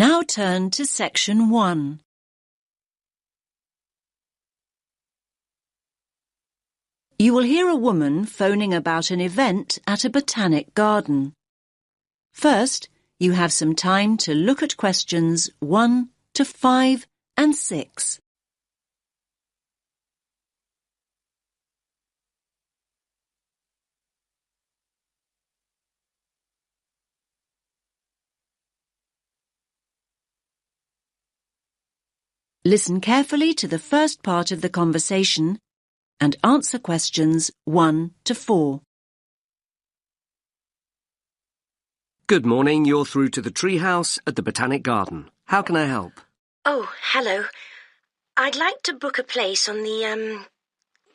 Now turn to Section 1. You will hear a woman phoning about an event at a botanic garden. First, you have some time to look at questions 1 to 5 and 6. Listen carefully to the first part of the conversation and answer questions 1 to 4. Good morning, you're through to the treehouse at the Botanic Garden. How can I help? Oh, hello. I'd like to book a place on the,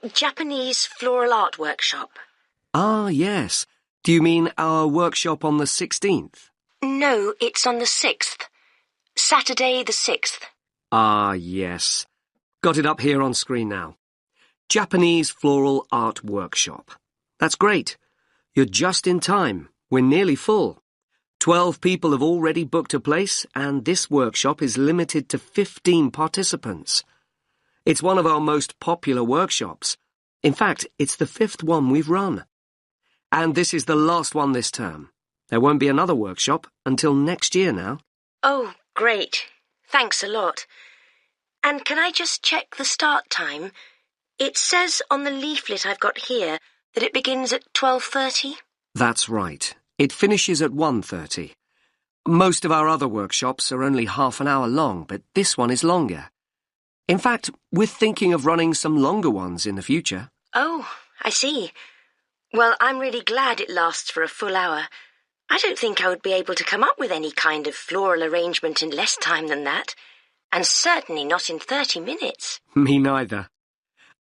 Japanese floral art workshop. Ah, yes. Do you mean our workshop on the 16th? No, it's on the 6th. Saturday the 6th. Ah, yes. Got it up here on screen now. Japanese Floral Art Workshop. That's great. You're just in time. We're nearly full. 12 people have already booked a place, and this workshop is limited to 15 participants. It's one of our most popular workshops. In fact, it's the 5th one we've run. And this is the last one this term. There won't be another workshop until next year now. Oh, great. Thanks a lot. And can I just check the start time? It says on the leaflet I've got here that it begins at 12:30. That's right. It finishes at 1:30. Most of our other workshops are only half an hour long, but this one is longer. In fact, we're thinking of running some longer ones in the future. Oh, I see. Well, I'm really glad it lasts for a full hour. I don't think I would be able to come up with any kind of floral arrangement in less time than that. And certainly not in 30 minutes. Me neither.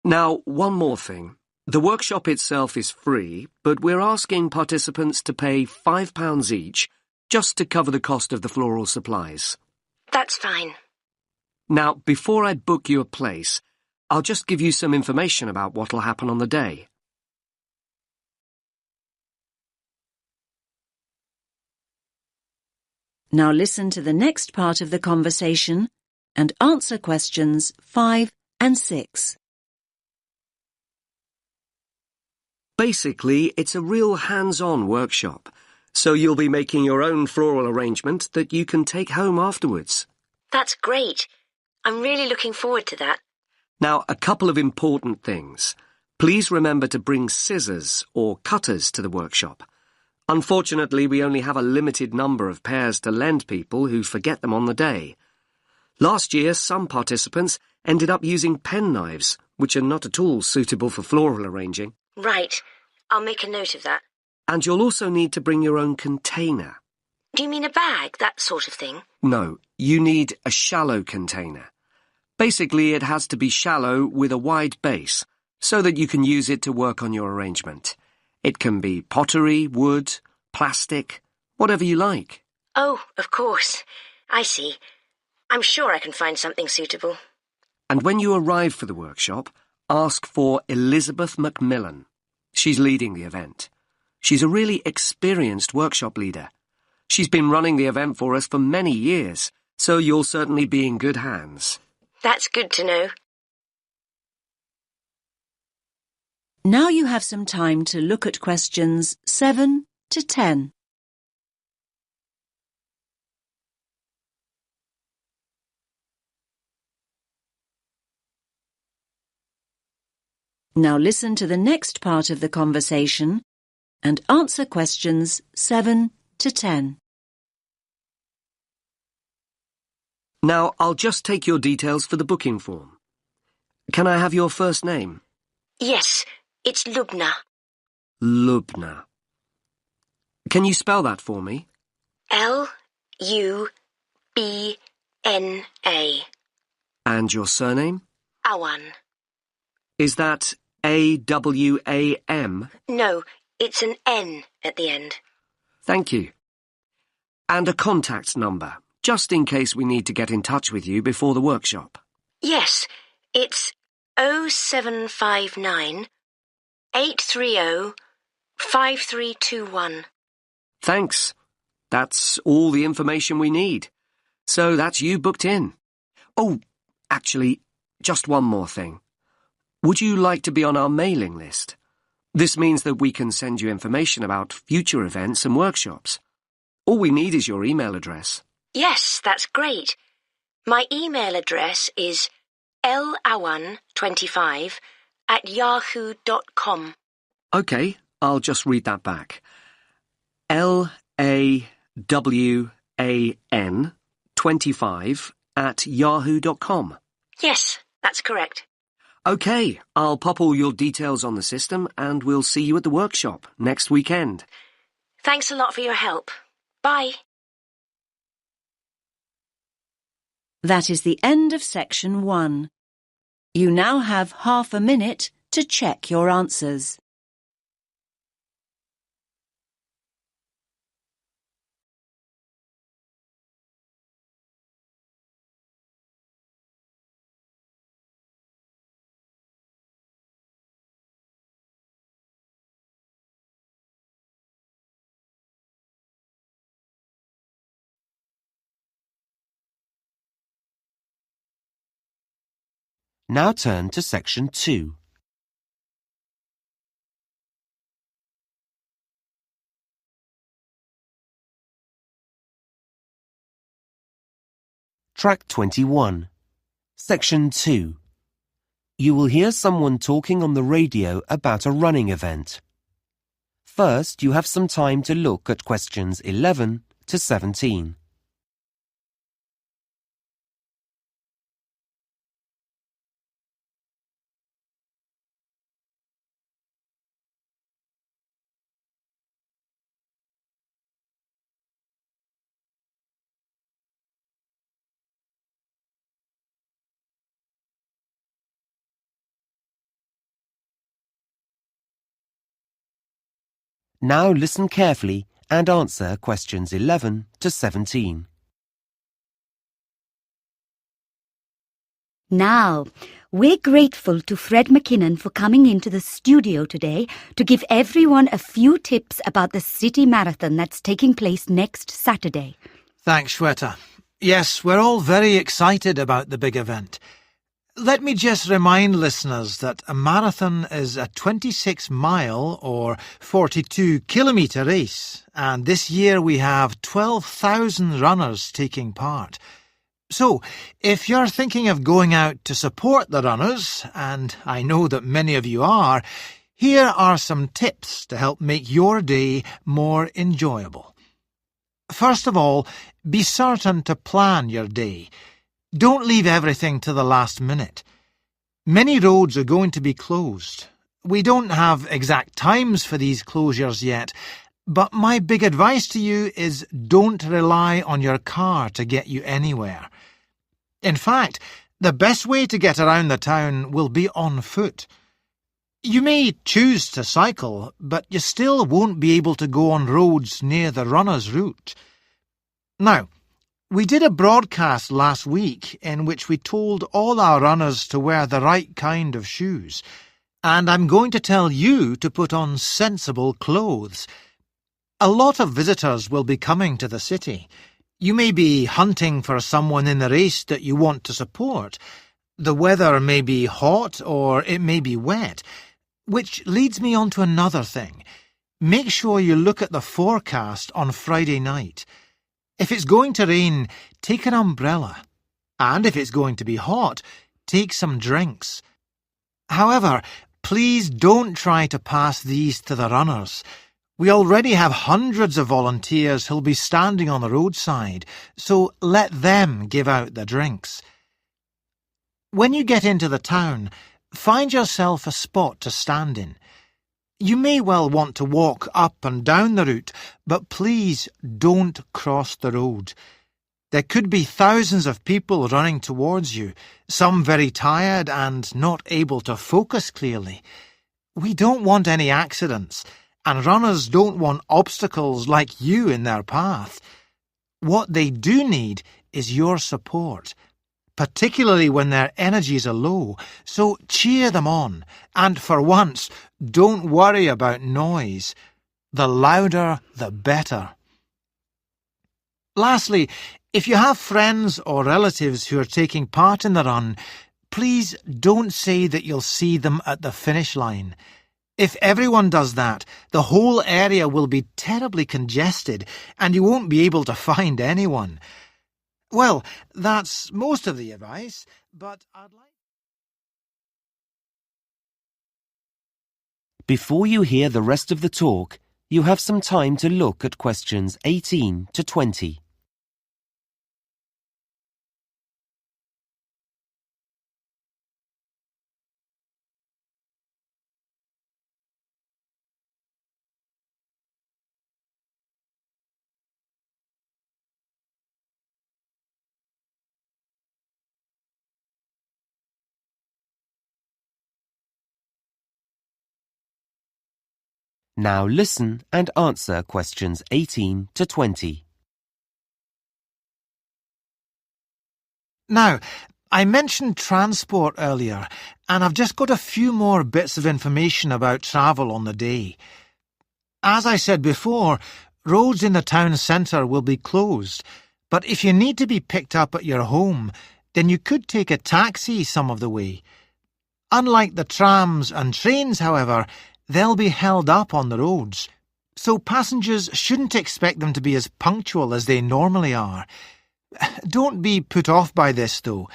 Now, one more thing. The workshop itself is free, but we're asking participants to pay £5 each just to cover the cost of the floral supplies. That's fine. Now, before I book you a place, I'll just give you some information about what'll happen on the day. Now listen to the next part of the conversation and answer questions 5 and 6. Basically, it's a real hands-on workshop, so you'll be making your own floral arrangement that you can take home afterwards. That's great. I'm really looking forward to that. Now, a couple of important things. Please remember to bring scissors or cutters to the workshop. Unfortunately, we only have a limited number of pairs to lend people who forget them on the day. Last year, some participants ended up using penknives, which are not at all suitable for floral arranging. Right. I'll make a note of that. And you'll also need to bring your own container. Do you mean a bag, that sort of thing? No, you need a shallow container. Basically, it has to be shallow with a wide base, so that you can use it to work on your arrangement. It can be pottery, wood, plastic, whatever you like. Oh, of course. I see. I'm sure I can find something suitable. And when you arrive for the workshop, ask for Elizabeth Macmillan. She's leading the event. She's a really experienced workshop leader. She's been running the event for us for many years, so you'll certainly be in good hands. That's good to know. Now you have some time to look at questions 7 to 10. Now listen to the next part of the conversation and answer questions 7 to 10. Now, I'll just take your details for the booking form. Can I have your first name? Yes, it's Lubna. Lubna. Can you spell that for me? Lubna. And your surname? Awan. Is that Awam? No, it's an N at the end. Thank you. And a contact number, just in case we need to get in touch with you before the workshop. Yes, it's 0759 830 5321. Thanks. That's all the information we need. So that's you booked in. Oh, actually, just one more thing. Would you like to be on our mailing list? This means that we can send you information about future events and workshops. All we need is your email address. Yes, that's great. My email address is lawan25@yahoo.com. OK, I'll just read that back. LAWAN25@yahoo.com. Yes, that's correct. OK, I'll pop all your details on the system and we'll see you at the workshop next weekend. Thanks a lot for your help. Bye. That is the end of section 1. You now have half a minute to check your answers. Now turn to section 2. Track 21. Section 2. You will hear someone talking on the radio about a running event. First, you have some time to look at questions 11 to 17. Now listen carefully and answer questions 11 to 17. Now, we're grateful to Fred McKinnon for coming into the studio today to give everyone a few tips about the city marathon that's taking place next Saturday. Thanks, Shweta. Yes, we're all very excited about the big event. Let me just remind listeners that a marathon is a 26-mile or 42-kilometre race, and this year we have 12,000 runners taking part. So, if you're thinking of going out to support the runners, and I know that many of you are, here are some tips to help make your day more enjoyable. First of all, be certain to plan your day. Don't leave everything to the last minute. Many roads are going to be closed. We don't have exact times for these closures yet, but my big advice to you is don't rely on your car to get you anywhere. In fact, the best way to get around the town will be on foot. You may choose to cycle, but you still won't be able to go on roads near the runner's route. Now, we did a broadcast last week in which we told all our runners to wear the right kind of shoes, and I'm going to tell you to put on sensible clothes. A lot of visitors will be coming to the city. You may be hunting for someone in the race that you want to support. The weather may be hot or it may be wet, which leads me on to another thing. Make sure you look at the forecast on Friday night. If it's going to rain, take an umbrella. And if it's going to be hot, take some drinks. However, please don't try to pass these to the runners. We already have hundreds of volunteers who'll be standing on the roadside, so let them give out the drinks. When you get into the town, find yourself a spot to stand in. You may well want to walk up and down the route, but please don't cross the road. There could be thousands of people running towards you, some very tired and not able to focus clearly. We don't want any accidents, and runners don't want obstacles like you in their path. What they do need is your support, particularly when their energies are low, so cheer them on, and for once, don't worry about noise. The louder, the better. Lastly, If you have friends or relatives who are taking part in the run, please don't say that you'll see them at the finish line. If everyone does that, the whole area will be terribly congested and you won't be able to find anyone. Well, that's most of the advice, but I'd like... Before you hear the rest of the talk, you have some time to look at questions 18 to 20. Now listen and answer questions 18 to 20. Now, I mentioned transport earlier, and I've just got a few more bits of information about travel on the day. As I said before, roads in the town centre will be closed, but if you need to be picked up at your home, then you could take a taxi some of the way. Unlike the trams and trains, however, they'll be held up on the roads, so passengers shouldn't expect them to be as punctual as they normally are. Don't be put off by this, though.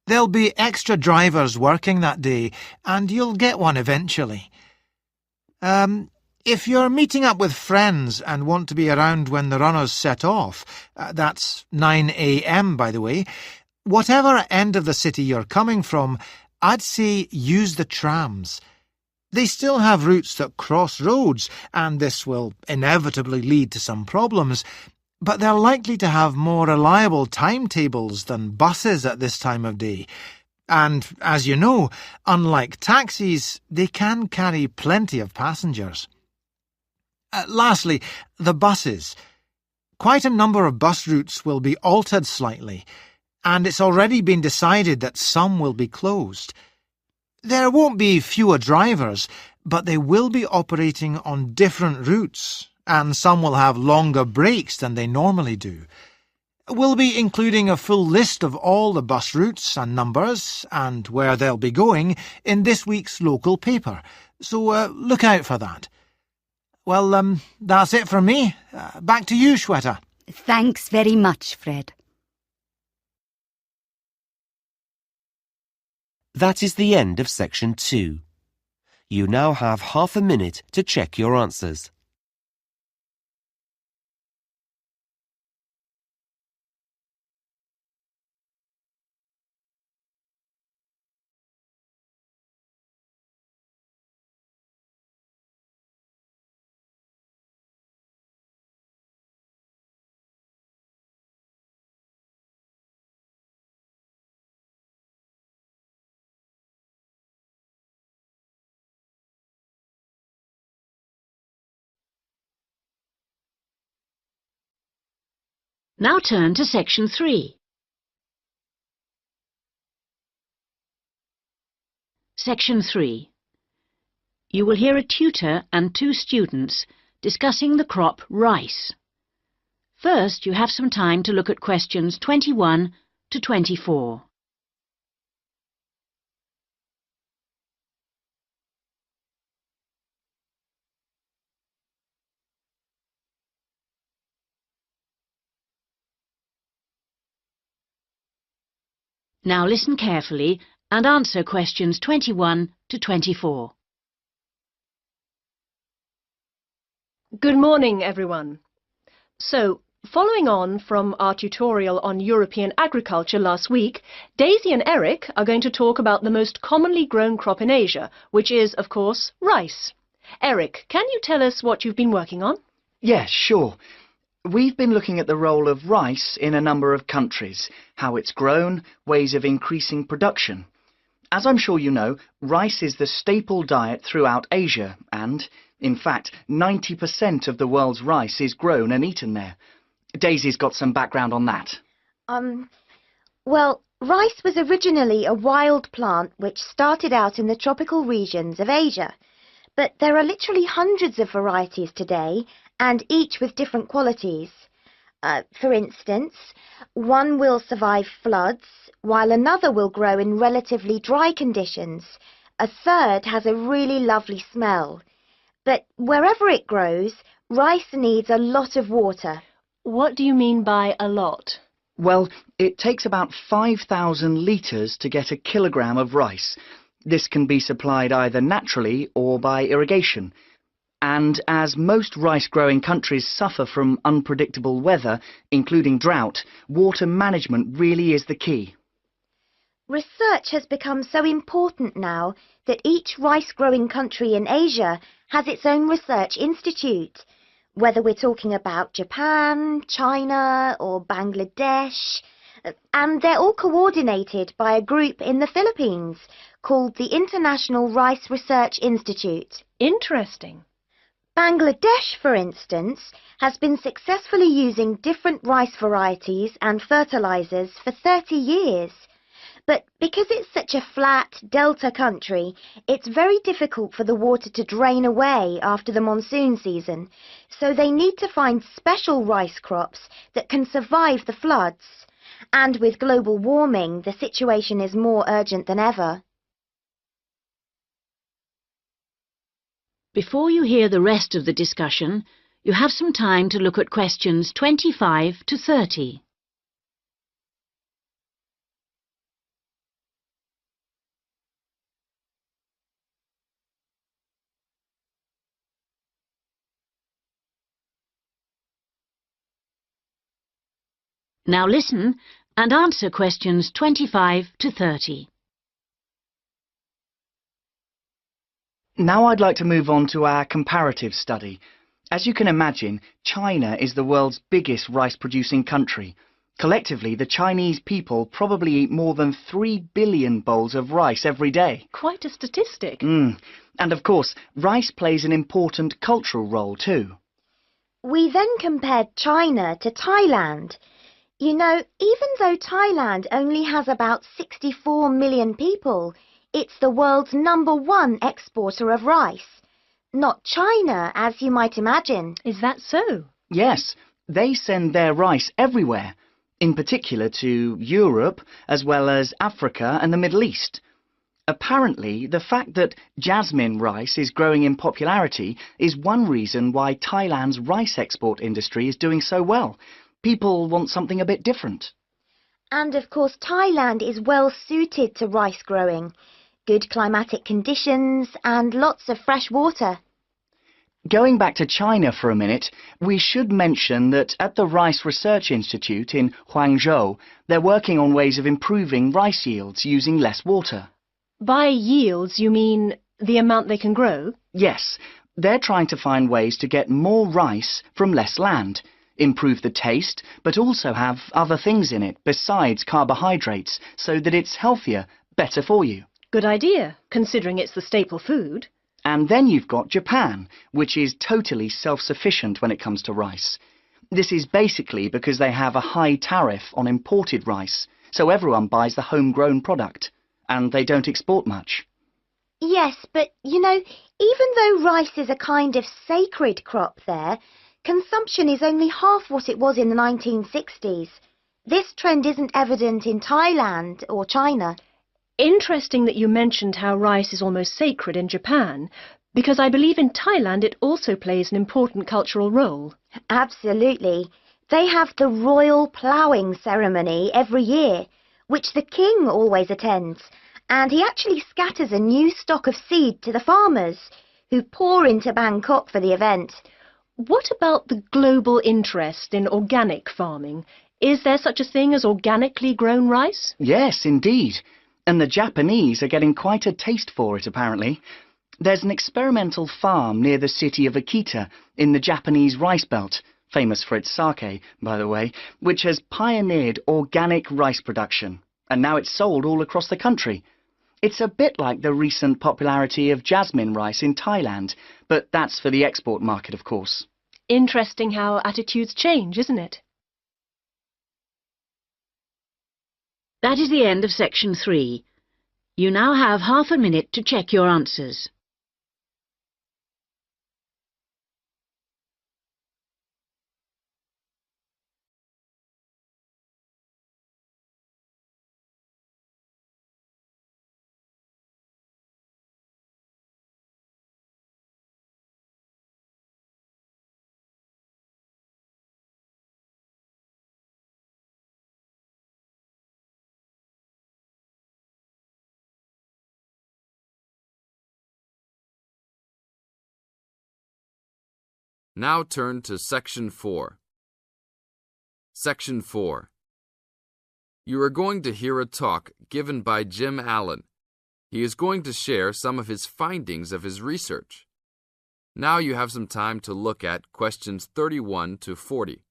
There'll be extra drivers working that day, and you'll get one eventually. If you're meeting up with friends and want to be around when the runners set off, that's 9 a.m. by the way, whatever end of the city you're coming from, I'd say use the trams. They still have routes that cross roads, and this will inevitably lead to some problems, but they're likely to have more reliable timetables than buses at this time of day. And, as you know, unlike taxis, they can carry plenty of passengers. Lastly, the buses. Quite a number of bus routes will be altered slightly, and it's already been decided that some will be closed. There won't be fewer drivers, but they will be operating on different routes, and some will have longer breaks than they normally do. We'll be including a full list of all the bus routes and numbers, and where they'll be going, in this week's local paper, so look out for that. Well, that's it from me. Back to you, Shweta. Thanks very much, Fred. That is the end of section 2. You now have half a minute to check your answers. Now turn to section 3. Section 3. You will hear a tutor and 2 students discussing the crop rice. First, you have some time to look at questions 21 to 24. Now listen carefully and answer questions 21 to 24. Good morning, everyone. So, following on from our tutorial on European agriculture last week, Daisy and Eric are going to talk about the most commonly grown crop in Asia, which is, of course, rice. Eric, can you tell us what you've been working on? Yes, sure. We've been looking at the role of rice in a number of countries, how it's grown, ways of increasing production. As I'm sure you know, rice is the staple diet throughout Asia and, in fact, 90% of the world's rice is grown and eaten there. Daisy's got some background on that. Well, rice was originally a wild plant which started out in the tropical regions of Asia. But there are literally hundreds of varieties today, and each with different qualities. For instance, one will survive floods, while another will grow in relatively dry conditions. A third has a really lovely smell. But wherever it grows, rice needs a lot of water. What do you mean by a lot? Well, it takes about 5,000 litres to get a kilogram of rice. This can be supplied either naturally or by irrigation. And as most rice-growing countries suffer from unpredictable weather, including drought, water management really is the key. Research has become so important now that each rice-growing country in Asia has its own research institute. Whether we're talking about Japan, China or Bangladesh, and they're all coordinated by a group in the Philippines called the International Rice Research Institute. Interesting. Bangladesh, for instance, has been successfully using different rice varieties and fertilizers for 30 years. But because it's such a flat delta country, it's very difficult for the water to drain away after the monsoon season, so they need to find special rice crops that can survive the floods. And with global warming, the situation is more urgent than ever. Before you hear the rest of the discussion, you have some time to look at questions 25 to 30. Now listen and answer questions 25 to 30. Now I'd like to move on to our comparative study. As you can imagine, China is the world's biggest rice-producing country. Collectively, the Chinese people probably eat more than 3 billion bowls of rice every day. Quite a statistic. And of course, rice plays an important cultural role too. We then compared China to Thailand. You know, even though Thailand only has about 64 million people, it's the world's #1 exporter of rice. Not China, as you might imagine. Is that so? Yes, they send their rice everywhere, in particular to Europe, as well as Africa and the Middle East. Apparently, the fact that jasmine rice is growing in popularity is one reason why Thailand's rice export industry is doing so well. People want something a bit different. And of course, Thailand is well suited to rice growing. Good climatic conditions and lots of fresh water. Going back to China for a minute, we should mention that at the Rice Research Institute in Huangzhou, they're working on ways of improving rice yields using less water. By yields, you mean the amount they can grow? Yes, they're trying to find ways to get more rice from less land, improve the taste, but also have other things in it besides carbohydrates, so that it's healthier, better for you. Good idea, considering it's the staple food. And then you've got Japan, which is totally self-sufficient when it comes to rice. This is basically because they have a high tariff on imported rice, so everyone buys the homegrown product, and they don't export much. Yes, but you know, even though rice is a kind of sacred crop there, consumption is only half what it was in the 1960s. This trend isn't evident in Thailand or China. Interesting that you mentioned how rice is almost sacred in Japan, because I believe in Thailand it also plays an important cultural role. Absolutely. They have the royal ploughing ceremony every year, which the king always attends, and he actually scatters a new stock of seed to the farmers, who pour into Bangkok for the event. What about the global interest in organic farming? Is there such a thing as organically grown rice? Yes, indeed. And the Japanese are getting quite a taste for it, apparently. There's an experimental farm near the city of Akita in the Japanese rice belt, famous for its sake, by the way, which has pioneered organic rice production, and now it's sold all across the country. It's a bit like the recent popularity of jasmine rice in Thailand, but that's for the export market, of course. Interesting how attitudes change, isn't it? That is the end of section 3. You now have half a minute to check your answers. Now turn to Section 4. Section 4. You are going to hear a talk given by Jim Allen. He is going to share some of his findings of his research. Now you have some time to look at questions 31 to 40.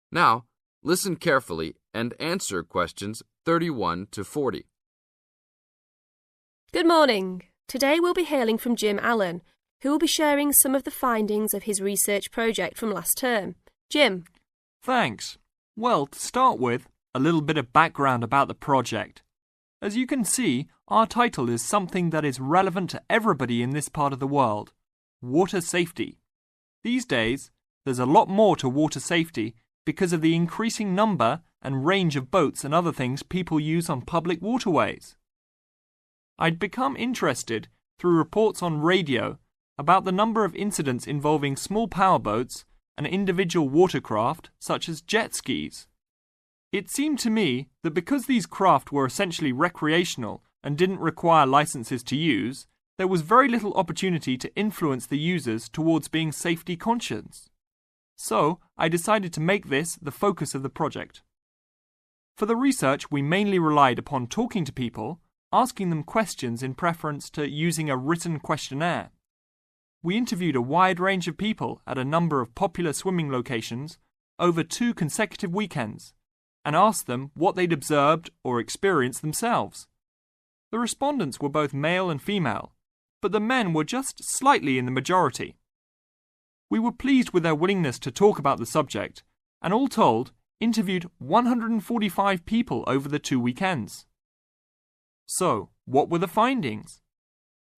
Now, listen carefully and answer questions 31 to 40. Good morning. Today we'll be hailing from Jim Allen, who will be sharing some of the findings of his research project from last term. Jim. Thanks. Well, to start with, a little bit of background about the project. As you can see, our title is something that is relevant to everybody in this part of the world: water safety. These days, there's a lot more to water safety because of the increasing number and range of boats and other things people use on public waterways. I'd become interested through reports on radio about the number of incidents involving small powerboats and individual watercraft such as jet skis. It seemed to me that because these craft were essentially recreational and didn't require licenses to use, there was very little opportunity to influence the users towards being safety conscious. So, I decided to make this the focus of the project. For the research, we mainly relied upon talking to people, asking them questions in preference to using a written questionnaire. We interviewed a wide range of people at a number of popular swimming locations over 2 consecutive weekends and asked them what they'd observed or experienced themselves. The respondents were both male and female, but the men were just slightly in the majority. We were pleased with their willingness to talk about the subject, and all told, interviewed 145 people over the 2 weekends. So, what were the findings?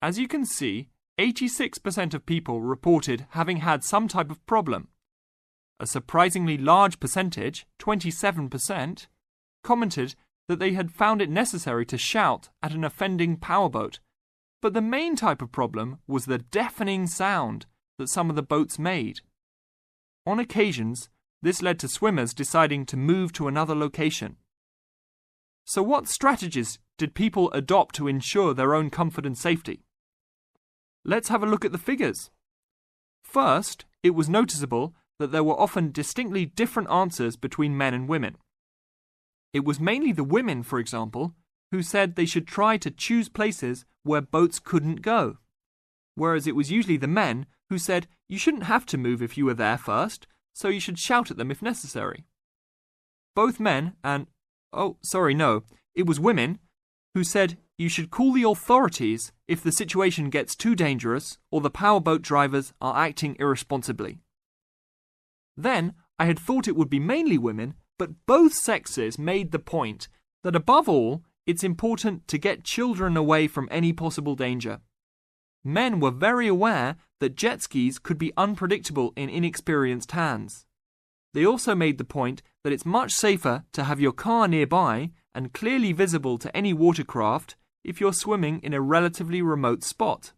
As you can see, 86% of people reported having had some type of problem. A surprisingly large percentage, 27%, commented that they had found it necessary to shout at an offending powerboat, but the main type of problem was the deafening sound that some of the boats made. On occasions, this led to swimmers deciding to move to another location. So what strategies did people adopt to ensure their own comfort and safety? Let's have a look at the figures. First, it was noticeable that there were often distinctly different answers between men and women. It was mainly the women, for example, who said they should try to choose places where boats couldn't go, whereas it was usually the men who said you shouldn't have to move if you were there first, so you should shout at them if necessary. Both men and, it was women who said you should call the authorities if the situation gets too dangerous or the powerboat drivers are acting irresponsibly. Then, I had thought it would be mainly women, but both sexes made the point that above all, it's important to get children away from any possible danger. Men were very aware that jet skis could be unpredictable in inexperienced hands. They also made the point that it's much safer to have your car nearby and clearly visible to any watercraft if you're swimming in a relatively remote spot.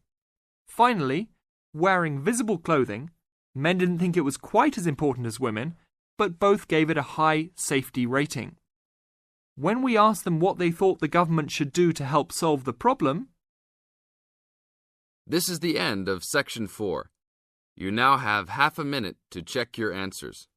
Finally, wearing visible clothing, men didn't think it was quite as important as women, but both gave it a high safety rating. When we asked them what they thought the government should do to help solve the problem. This is the end of Section 4. You now have half a minute to check your answers.